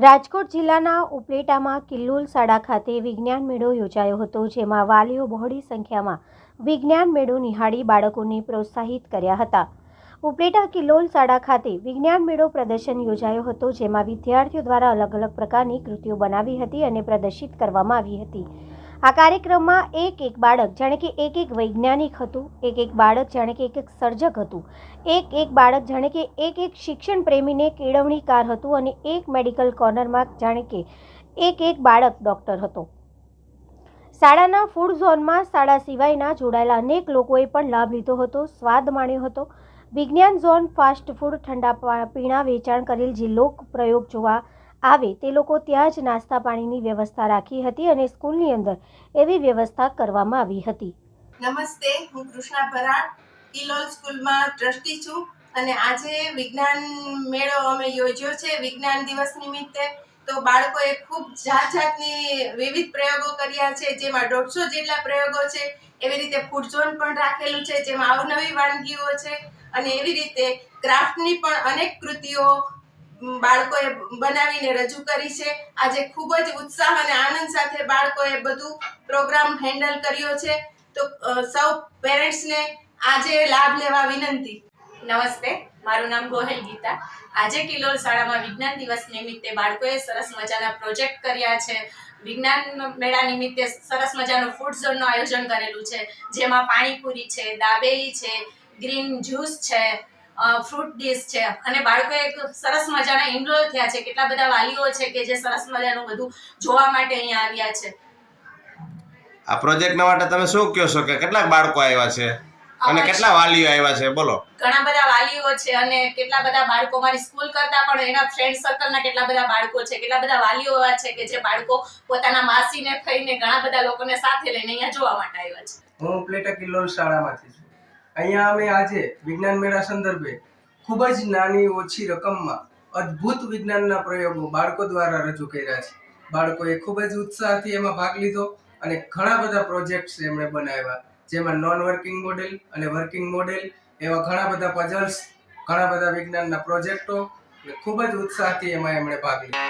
રાજકોટ જિલ્લાના ઉપલેટામાં કિલ્લોલ શાળા ખાતે વિજ્ઞાન મેળો યોજાયો હતો, જેમાં વાલીઓ બહોળી સંખ્યામાં વિજ્ઞાન મેળો નિહાળી બાળકોને પ્રોત્સાહિત કર્યા હતા। ઉપલેટા કિલ્લોલ શાળા ખાતે વિજ્ઞાન મેળો પ્રદર્શન યોજાયો હતો, જેમાં વિદ્યાર્થીઓ દ્વારા અલગ અલગ પ્રકારની કૃતિઓ બનાવી હતી અને પ્રદર્શિત કરવામાં આવી હતી। આ કાર્યક્રમમાં એક બાળક જાણે કે એક વૈજ્ઞાનિક હતું, એક બાળક જાણે કે એક સર્જક હતું, એક બાળક જાણે કે એક શિક્ષણ પ્રેમીને કેળવણીકાર હતું અને એક મેડિકલ કોર્નરમાં જાણે કે એક બાળક ડૉક્ટર હતો। શાળાના ફૂડ ઝોનમાં શાળા સિવાયના જોડાયેલા અનેક લોકોએ પણ લાભ લીધો હતો, સ્વાદ માણ્યો હતો। વિજ્ઞાન ઝોન ફાસ્ટ ફૂડ, ઠંડા પીણા વેચાણ કરેલ જે લોક પ્રયોગ જોવા આવે તે લોકો ત્યાં જ નાસ્તા પાણીની વ્યવસ્થા રાખી હતી અને સ્કૂલની અંદર એવી વ્યવસ્થા કરવામાં આવી હતી। નમસ્તે, હું કૃષ્ણા ભરાડ કિલોલ સ્કૂલમાં ટ્રસ્ટી છું અને આજે વિજ્ઞાન મેળો અમે યોજ્યો છે વિજ્ઞાન દિવસ નિમિત્તે। તો બાળકોએ ખૂબ જાતની વિવિધ પ્રયોગો કર્યા છે, જેમાં 150 જેટલા પ્રયોગો છે। એવી રીતે ફૂડ ઝોન પણ રાખેલું છે, જેમાં અવનવી વાનગીઓ છે અને એવી રીતે ક્રાફ્ટની પણ અનેક કૃતિઓ બાળકોએ બનાવીને રજૂ કરી છે। આજે ખૂબ જ ઉત્સાહ અને આનંદ સાથે બાળકોએ બધું પ્રોગ્રામ હેન્ડલ કર્યો છે। તો સૌ પેરેન્ટ્સને આજે લાભ લેવા વિનંતી। નમસ્તે, મારું નામ ગોહેલ ગીતા। આજે કિલોલ શાળામાં વિજ્ઞાન દિવસ નિમિત્તે બાળકોએ સરસ મજાના પ્રોજેક્ટ કર્યા છે। વિજ્ઞાન મેળા નિમિત્તે સરસ મજાનું ફૂડ ઝોનનું આયોજન કરેલું છે, જેમાં પાણીપુરી છે, દાબેલી છે, ગ્રીન જ્યુસ છે, ફ્રૂટ ડીશ છે અને બાળકોએ એક સરસ મજાના ઇનરોલ થયા છે। કેટલા બધા વાલીઓ છે કે જે સરસ મજાનું બધું જોવા માટે અહીંયા આવ્યા છે। આ પ્રોજેક્ટના માટે તમે શું કહો છો કે કેટલા બાળકો આવ્યા છે અને કેટલા વાલીઓ આવ્યા છે? બોલો। ઘણા બધા વાલીઓ છે અને કેટલા બધા બાળકો મારી સ્કૂલ કરતા પણ એના ફ્રેન્ડ સર્કલના કેટલા બધા બાળકો છે, કેટલા બધા વાલીઓ એવા છે કે જે બાળકો પોતાના માસીને થઈને ઘણા બધા લોકોને સાથે લઈને અહીંયા જોવા માટે આવ્યા છે। હું ઉપલેટા કિલ્લોલ શાળામાંથી છું। અહીંયા અમે આજે વિજ્ઞાન મેળા સંદર્ભે ખૂબ જ નાની ઓછી રકમમાં અદ્ભુત વિજ્ઞાનના પ્રયોગો બાળકો દ્વારા રજૂ કર્યા છે। બાળકોએ ખૂબ જ ઉત્સાહથી એમાં ભાગ લીધો અને ઘણા બધા પ્રોજેક્ટ્સ એમણે બનાવ્યા, જેમાં નોન વર્કિંગ મોડેલ અને વર્કિંગ મોડેલ એવા ઘણા બધા પઝલ્સ, ઘણા બધા વિજ્ઞાનના પ્રોજેક્ટો અને ખૂબ જ ઉત્સાહથી એમાં એમણે ભાગ લીધો।